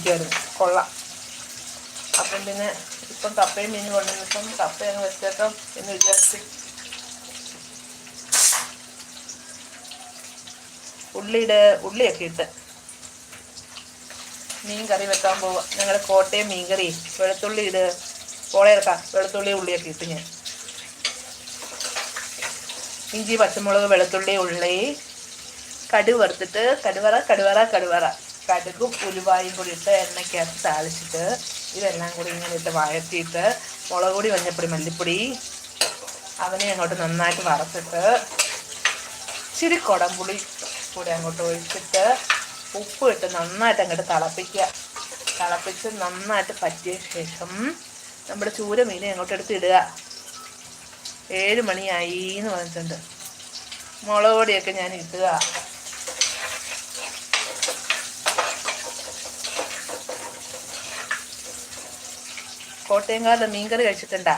ഇരിക്കുമായിരുന്നു. കൊള്ളാം. അപ്പം പിന്നെ ഇപ്പം കപ്പയും മീനും കൊണ്ടുവന്നിപ്പം കപ്പ അങ്ങ് വെച്ചേക്കാം എന്ന് വിചാരിച്ച്. ഉള്ളിയൊക്കെ ഇട്ട് മീൻ കറി വെക്കാൻ പോവുക. ഞങ്ങളുടെ കോട്ടയം മീൻ കറി. വെളുത്തുള്ളി പോളയെടുക്കാം. വെളുത്തുള്ളി ഉള്ളിയൊക്കെ ഇട്ട് ഞാൻ ഇഞ്ചി പച്ചമുളക് വെളുത്തുള്ളി ഉള്ളി കടുക് വറുത്തിട്ട് കടുകും ഉലുവായും കൂടി ഇട്ട് എണ്ണയ്ക്കകത്ത് താളിച്ചിട്ട് ഇതെല്ലാം കൂടി ഇങ്ങനെ ഇട്ട് വഴറ്റിയിട്ട് മുളക് പൊടി മഞ്ഞപ്പൊടി മല്ലിപ്പൊടി അവനെ അങ്ങോട്ട് നന്നായിട്ട് വറുത്തിട്ട് ഇച്ചിരി കുടംപുളി കൂടി അങ്ങോട്ട് ഒഴിച്ചിട്ട് ഉപ്പ് ഇട്ട് നന്നായിട്ട് അങ്ങോട്ട് തിളപ്പിച്ച് നന്നായിട്ട് പറ്റിയ ശേഷം നമ്മുടെ ചൂര മീനെ അങ്ങോട്ട് എടുത്തിടുക. 7 മണിയായി എന്ന് പറഞ്ഞിട്ടുണ്ട്. മുളക് പൊടിയൊക്കെ ഞാൻ ഇടുക. കോട്ടയംകാരുടെ മീൻകറി കഴിച്ചിട്ടുണ്ടാ?